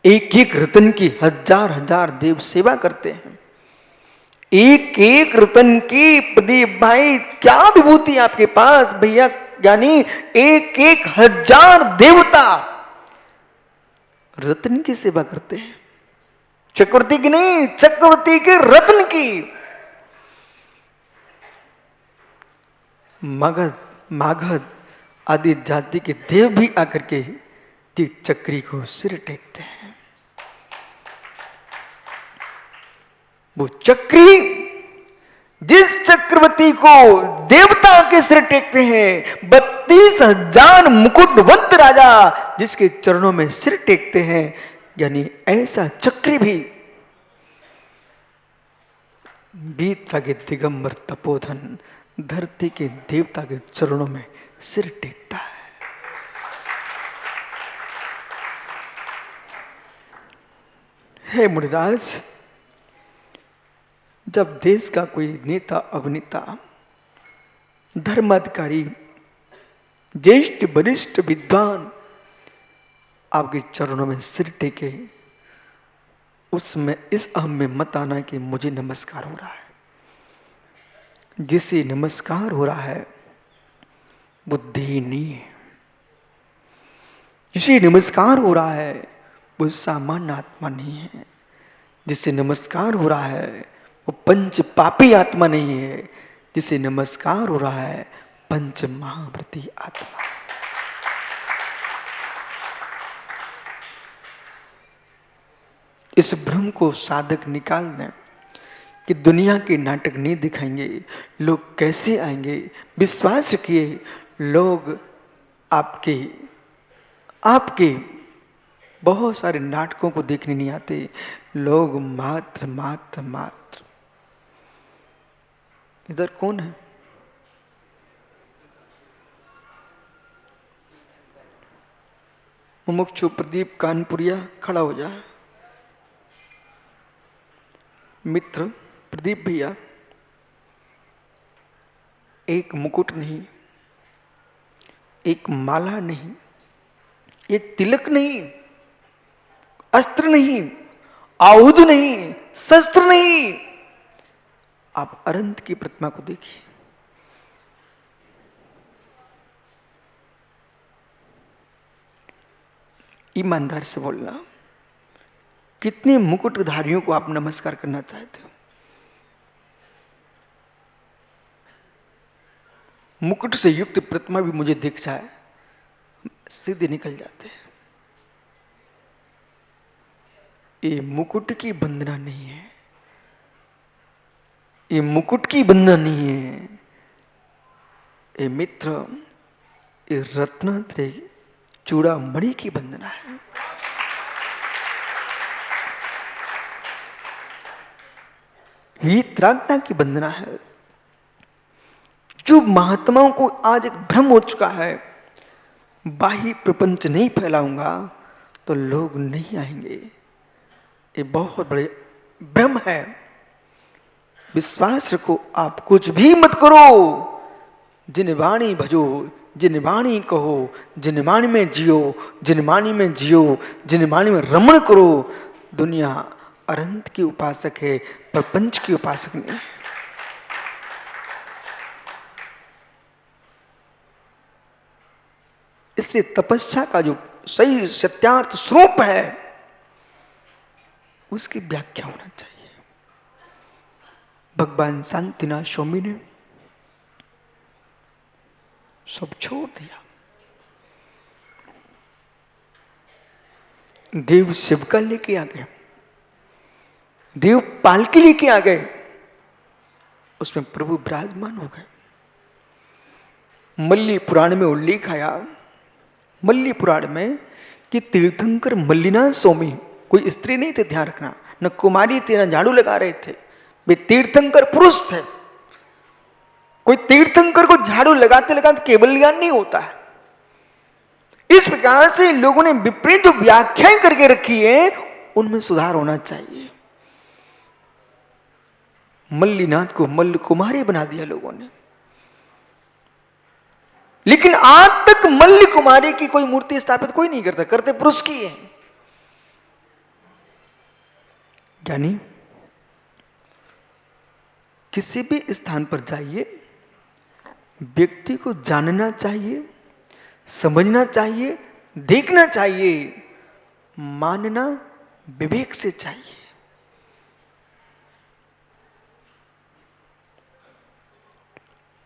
एक एक रतन की हजार हजार देव सेवा करते हैं। एक एक रतन की प्रदीप भाई क्या विभूति आपके पास भैया, यानी एक एक हजार देवता रत्न की सेवा करते हैं। चक्रवर्ती की नहीं, चक्रवर्ती के रत्न की। मगध मागध आदि जाति के देव भी आकर के चक्री को सिर टेकते हैं। वो चक्री जिस चक्रवर्ती को देवता के सिर टेकते हैं, 32,000 मुकुटवंत राजा जिसके चरणों में सिर टेकते हैं, यानी ऐसा चक्री भी बीता के दिगंबर तपोधन धरती के देवता के चरणों में सिर टेकता है। हे मुनिराज, जब देश का कोई नेता अभिनेता धर्माधिकारी ज्येष्ठ वरिष्ठ विद्वान आपके चरणों में सिर टेके, उसमें इस अहम में मत आना कि मुझे नमस्कार हो रहा है। जिसे नमस्कार हो रहा है बुद्धि नहीं है। जिसे नमस्कार हो रहा है वो सामान्य आत्मा नहीं है। जिसे नमस्कार हो रहा है वो पंच पापी आत्मा नहीं है। जिसे नमस्कार हो रहा है पंच महाव्रती आत्मा। इस भ्रम को साधक निकाल दें कि दुनिया के नाटक नहीं दिखाएंगे, लोग कैसे आएंगे। विश्वास रखिए, लोग आपके बहुत सारे नाटकों को देखने नहीं आते। लोग मात्र मात्र मात्र। इधर कौन है? मुमुक्षु प्रदीप कानपुरिया खड़ा हो जाए। मित्र प्रदीप भैया, एक मुकुट नहीं, एक माला नहीं, एक तिलक नहीं, अस्त्र नहीं, आयुध नहीं, शस्त्र नहीं, आप अनंत की प्रतिमा को देखिए। ईमानदार से बोलना, कितने मुकुटधारियों को आप नमस्कार करना चाहते हो? मुकुट से युक्त प्रतिमा भी मुझे दिख जाए, सीधे निकल जाते हैं। ये मुकुट की वंदना नहीं है, ये मुकुट की वंदना नहीं है। ये मित्र, ये रत्नात्रय चूड़ामणि की वंदना है। वीतरागता की वंदना है। जो महात्माओं को आज एक भ्रम हो चुका है, बाह्य प्रपंच नहीं फैलाऊंगा तो लोग नहीं आएंगे, ये बहुत बड़े भ्रम है। विश्वास रखो, आप कुछ भी मत करो, जिन वाणी भजो, जिन वाणी कहो, जिन वाणी में जियो, जिन वाणी में जियो, जिन वाणी में रमण करो। दुनिया अनंत की उपासक है, प्रपंच की उपासक नहीं। इसलिए तपस्या का जो सही सत्यार्थ स्वरूप है उसकी व्याख्या होना चाहिए। भगवान शांतिनाथ स्वामी ने सब छोड़ दिया। देव शिवका लेके आ गए, देव पालकी लेके आ गए, उसमें प्रभु विराजमान हो गए। मल्ली पुराण में उल्लेख आया, मल्ली पुराण में, कि तीर्थंकर मल्लीनाथ स्वामी कोई स्त्री नहीं थे, ध्यान रखना, न कुमारी थे, न झाड़ू लगा रहे थे, वे तीर्थंकर पुरुष थे। कोई तीर्थंकर को झाड़ू लगाते लगाते केवल ज्ञान नहीं होता है। इस प्रकार से लोगों ने विपरीत जो व्याख्याएं करके रखी है उनमें सुधार होना चाहिए। मल्लीनाथ को मल्ल कुमारी बना दिया लोगों ने, लेकिन आज तक मल्ल कुमारी की कोई मूर्ति स्थापित कोई नहीं करता, करते पुरुष की है। यानी किसी भी स्थान पर जाइए, व्यक्ति को जानना चाहिए, समझना चाहिए, देखना चाहिए, मानना विवेक से चाहिए।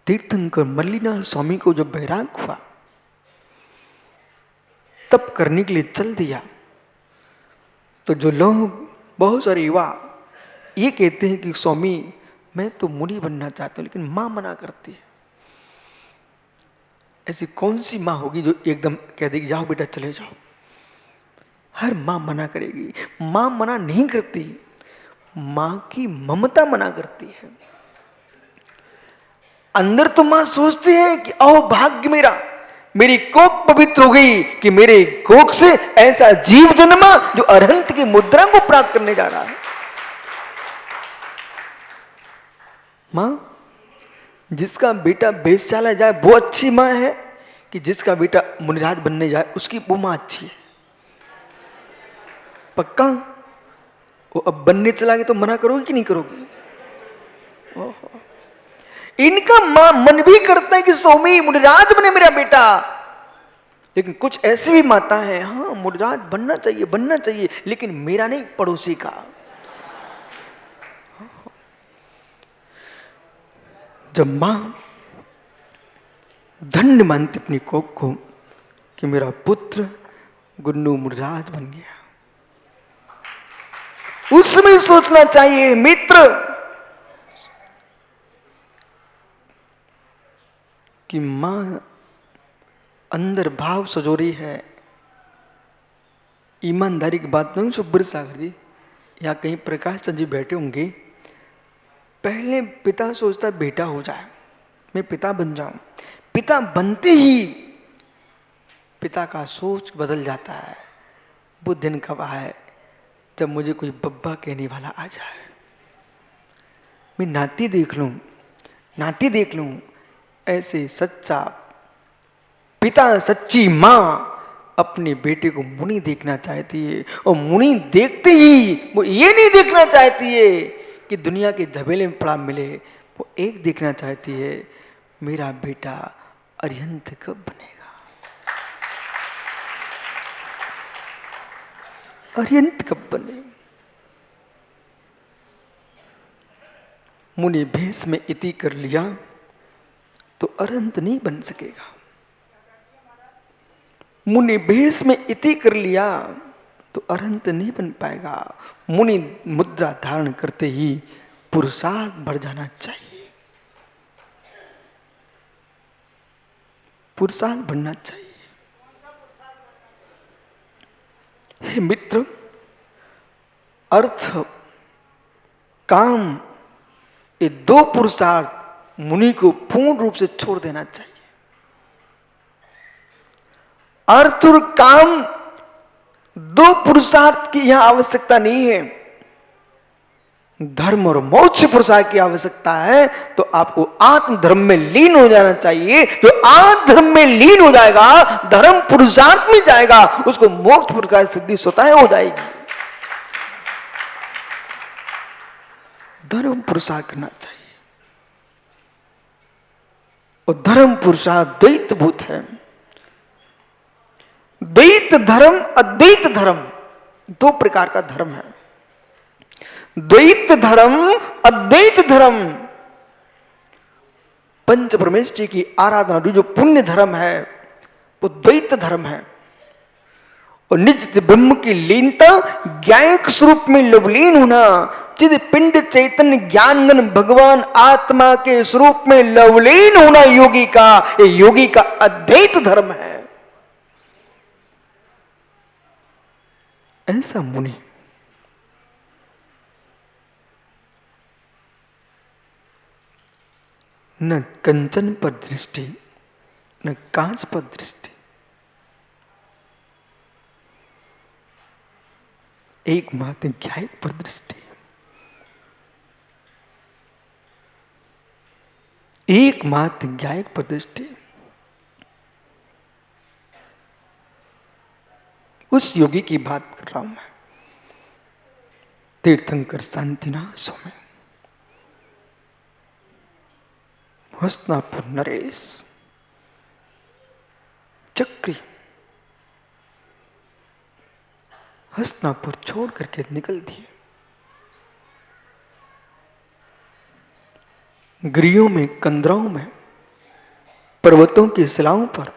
तीर्थंकर मल्लिनाथ स्वामी को जब वैराग हुआ, तप करने के लिए चल दिया, तो जो लोग, बहुत सारे युवा ये कहते हैं कि स्वामी मैं तो मुनि बनना चाहता हूं, लेकिन मां मना करती है। ऐसी कौन सी मां होगी जो एकदम कह देगी जाओ बेटा चले जाओ? हर मां मना करेगी। मां मना नहीं करती, मां की ममता मना करती है। अंदर तो मां सोचती है कि आओ भाग्य मेरा, मेरी कोख पवित्र हो गई कि मेरे कोख से ऐसा जीव जन्मा जो अरहंत की मुद्रा को प्राप्त करने जा रहा है। मां, जिसका बेटा बेश्यालय जाए वो अच्छी मां है कि जिसका बेटा मुनिराज बनने जाए उसकी वो मां अच्छी है? पक्का? वो अब बनने चला गया तो मना करोगी कि नहीं करोगी? ओहो। इनका मां मन भी करता है कि स्वामी मुनिराज बने मेरा बेटा, लेकिन कुछ ऐसी भी माता है, हाँ मुनिराज बनना चाहिए, बनना चाहिए, लेकिन मेरा नहीं, पड़ोसी का। जब मां धन्य मानती अपनी कोख को कि मेरा पुत्र गुन्नू मुनिराज बन गया, उस समय सोचना चाहिए मित्र कि मां अंदर भाव सजोरी है। ईमानदारी की बात नहीं, सुब्र सागर जी या कहीं प्रकाश चंद जी बैठे होंगे, पहले पिता सोचता है बेटा हो जाए, मैं पिता बन जाऊं। पिता बनते ही पिता का सोच बदल जाता है। वो दिन कब आए जब मुझे कोई बब्बा कहने वाला आ जाए, मैं नाती देख लूं, नाती देख लूं। ऐसे सच्चा पिता, सच्ची मां अपने बेटे को मुनि देखना चाहती है, और मुनि देखते ही वो ये नहीं देखना चाहती है कि दुनिया के झबेले में पड़ा मिले, वो एक देखना चाहती है मेरा बेटा अरिहंत कब बनेगा, अरिहंत कब बने। मुनि भेष में इति कर लिया तो अरहंत नहीं बन सकेगा। मुनि भेष में इति कर लिया तो अरहंत नहीं बन पाएगा। मुनि मुद्रा धारण करते ही पुरुषार्थ बढ़ जाना चाहिए, पुरुषार्थ बढ़ना चाहिए। हे मित्र, अर्थ काम ये दो पुरुषार्थ मुनि को पूर्ण रूप से छोड़ देना चाहिए। अर्थ और काम दो पुरुषार्थ की यहां आवश्यकता नहीं है, धर्म और मोक्ष पुरुषार्थ की आवश्यकता है। तो आपको आत्म धर्म में लीन हो जाना चाहिए। जो आत्म धर्म में लीन हो जाएगा, धर्म पुरुषार्थ में जाएगा, उसको मोक्ष पुरुषार्थ सिद्धि स्वतः हो जाएगी। धर्म पुरुषार्थ करना चाहिए, और धर्म पुरुषार्थ द्वैत भूत है। द्वैत धर्म, अद्वैत धर्म, दो प्रकार का धर्म है। द्वैत धर्म, अद्वैत धर्म, पंच परमेश्वर की आराधना जो पुण्य धर्म है वो द्वैत धर्म है। और निज ब्रह्म की लीनता, ज्ञायक स्वरूप में लवलीन होना, चिद पिंड चैतन्य ज्ञानगन भगवान आत्मा के स्वरूप में लवलीन होना योगी का, ये योगी का अद्वैत धर्म है। ऐसा मुनि न कंचन पर दृष्टि, न कांच पर दृष्टि, एकमात्र ज्ञायक पर दृष्टि, एकमात्र ज्ञायक पर दृष्टि। उस योगी की बात कर रहा हूं मैं। तीर्थंकर शांतिनाथ स्वामी, हस्तिनापुर नरेश, चक्री हस्तिनापुर छोड़ करके निकल दिए। गिरियों में, कंदराओं में, पर्वतों की शिलाओं पर,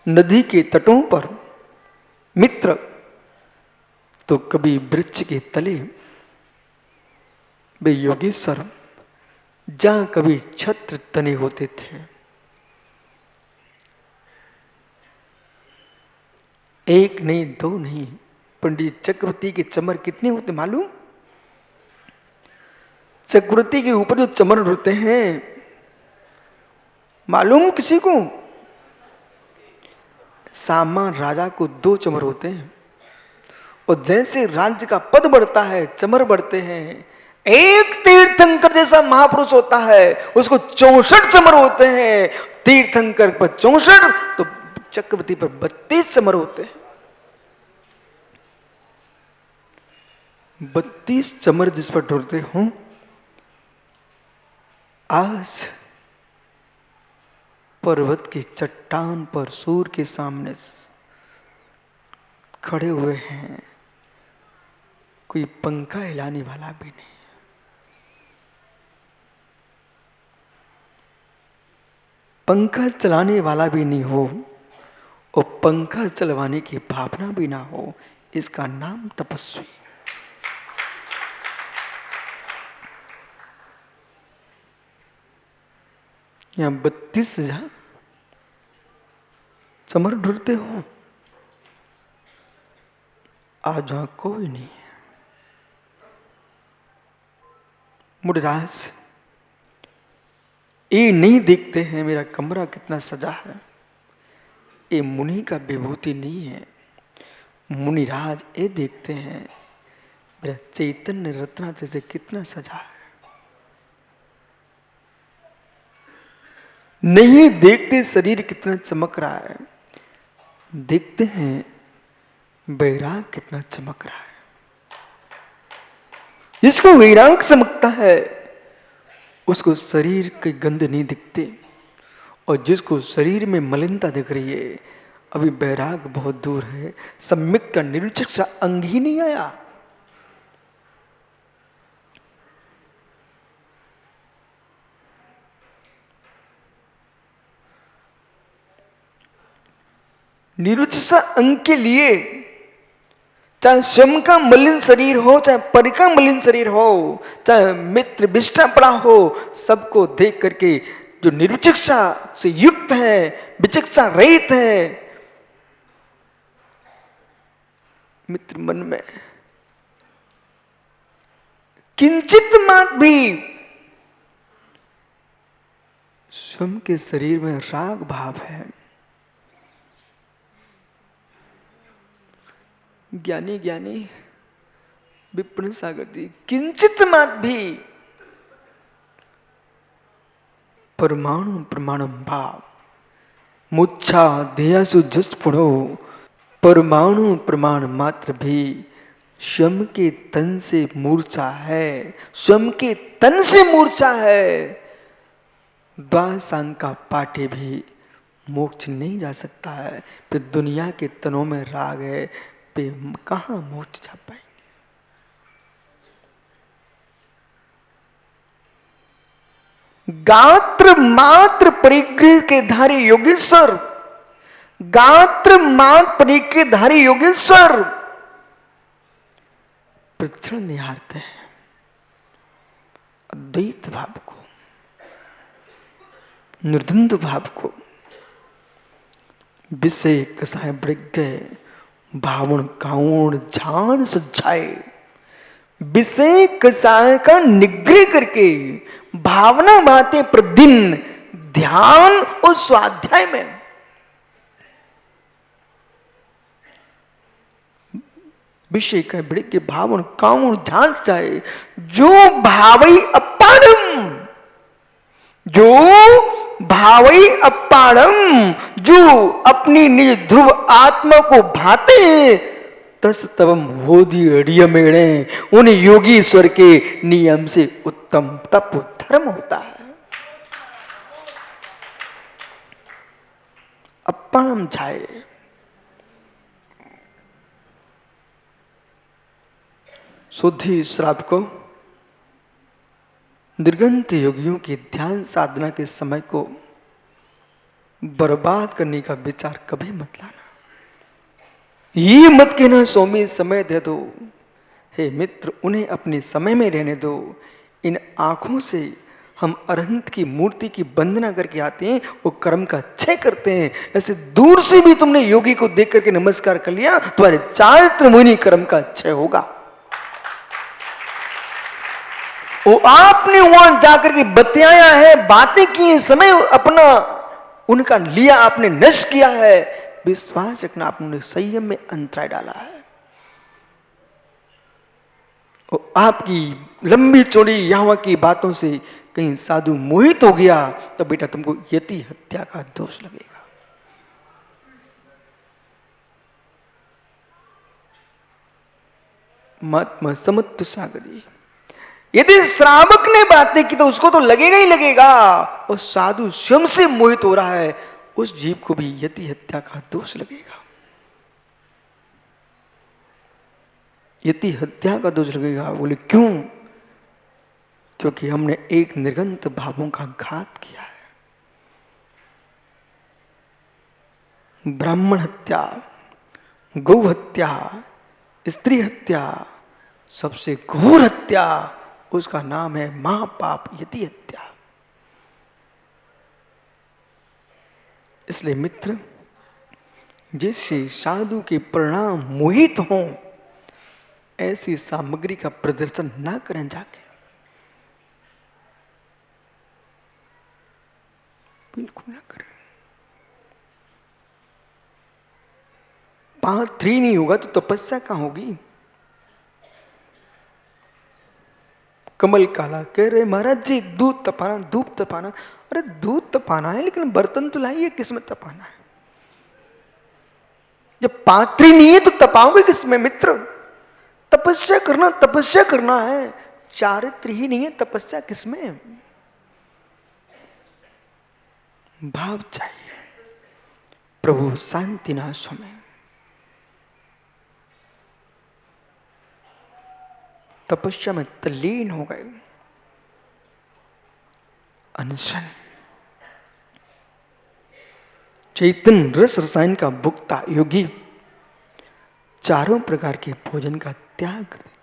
नदी के तटों पर मित्र तो कभी वृक्ष के तले वे योगेश्वर, जहां कभी छत्र तने होते थे। एक नहीं, दो नहीं, पंडित चक्रवर्ती के चमर कितने होते मालूम? चक्रवर्ती के ऊपर जो चमर होते हैं मालूम किसी को? सामान्य राजा को 2 चमर होते हैं, और जैसे राज्य का पद बढ़ता है चमर बढ़ते हैं। एक तीर्थंकर जैसा महापुरुष होता है उसको 64 चमर होते हैं। तीर्थंकर पर 64 तो चक्रवर्ती पर 32 चमर होते हैं। 32 चमर जिस पर ढोलते हों, आज पर्वत की चट्टान पर सूर्य के सामने खड़े हुए हैं, कोई पंखा हिलाने वाला भी नहीं, पंखा चलाने वाला भी नहीं हो और पंखा चलवाने की भावना भी ना हो, इसका नाम तपस्वी। यहां 32,000 चमर ढूंढते हो, आज वहां कोई नहीं है। मुनिराज ये नहीं देखते हैं मेरा कमरा कितना सजा है, ये मुनि का विभूति नहीं है। मुनिराज ये देखते हैं मेरा चैतन्य रत्ना जैसे कितना सजा है। नहीं देखते शरीर कितना चमक रहा है, देखते हैं वैराग कितना चमक रहा है। जिसको वैराग चमकता है उसको शरीर की गंध नहीं दिखती, और जिसको शरीर में मलिनता दिख रही है अभी वैराग बहुत दूर है, सम्यक का निरुचक सा अंग ही नहीं आया। निरुचक सा अंग के लिए चाहे स्वयं का मलिन शरीर हो, चाहे परि का मलिन शरीर हो, चाहे मित्र विष्टा पड़ा हो, सबको देख करके जो निरुचिक्षा से युक्त है, विचक्षणा रहित है, मित्र मन में किंचित मात्र भी स्वयं के शरीर में राग भाव है। ज्ञानी ज्ञानी विपिन सागर जी किंचित मात्र भी परमाणु प्रमाणम भाव मुच्छा ध्यसु जस पुणो, परमाणु प्रमाण मात्र भी स्वयं के तन से मूर्छा है, स्वयं के तन से मूर्छा है। द्वासांग का पाठे भी मोक्ष नहीं जा सकता है, फिर दुनिया के तनों में राग है, पे कहां मोक्ष जा पाएंगे। गात्र मात्र परिग्रह के धारी योगेश्वर, गात्र मात्र परिग्रह धारी योगेश्वर प्रक्षण निहारते हैं अद्वैत भाव को, निर्द्वंद भाव को। विषय कसाय वृग्ध भावण काउण झान सज्जाए, विषय कसाय का निग्रह करके भावना बातें प्रतिदिन ध्यान और स्वाध्याय में विषय का वृग्ध भावण काउण झान सज्जाए, जो भावई अपारम, जो भावई अपारम, जो अपनी निज ध्रुव आत्मा को भाते तस तवम होदी अड़ियमेणे, उन योगीश्वर के नियम से उत्तम तप धर्म होता है। अपणम जाए, शुद्धि श्राप को, निर्गंत योगियों के ध्यान साधना के समय को बर्बाद करने का विचार कभी मत लाना। ये मत कहना स्वामी समय दे दो। हे मित्र, उन्हें अपने समय में रहने दो। इन आंखों से हम अरहंत की मूर्ति की वंदना करके आते हैं, वो कर्म का क्षय करते हैं। ऐसे दूर से भी तुमने योगी को देख करके नमस्कार कर लिया, तुम्हारे चारित्र मुनि कर्म का क्षय होगा। वो आपने वहां जाकर के बतियाया है, बातें की है, समय अपना उनका लिया, आपने नष्ट किया है। विश्वास रखना, आपने संयम में अंतराय डाला है। और आपकी लंबी चौड़ी यहां की बातों से कहीं साधु मोहित हो गया तो बेटा तुमको यति हत्या का दोष लगेगा। महात्मा समत्व सागरी, यदि श्रावक ने बातें की तो उसको तो लगेगा ही लगेगा, और साधु स्वयं से मोहित हो रहा है, उस जीव को भी यति हत्या का दोष लगेगा। यति हत्या का दोष लगेगा। बोले क्यों? क्योंकि हमने एक निर्गंत भावों का घात किया है। ब्राह्मण हत्या, गौ हत्या, स्त्री हत्या, सबसे घोर हत्या, उसका नाम है महापाप यति हत्या। इसलिए मित्र, जिससे साधु के परिणाम मोहित हों, ऐसी सामग्री का प्रदर्शन ना करें जाके, बिल्कुल ना करें। 5-3 नहीं होगा तो तपस्या कहां होगी? कमल काला कह रहे महाराज जी दूध तपाना, धूप तपाना। अरे दूध तपाना है, लेकिन बर्तन तो लाइए, किसमें तपाना है? जब पात्री नहीं है तो तपाओगे किसमें मित्र? तपस्या करना है। चारित्र ही नहीं है, तपस्या किसमें? भाव चाहिए। प्रभु शांति ना समय, तपस्या में तल्लीन हो गए। अनशन, चैतन्य रस रसायन का भुक्ता योगी चारों प्रकार के भोजन का त्याग कर देता।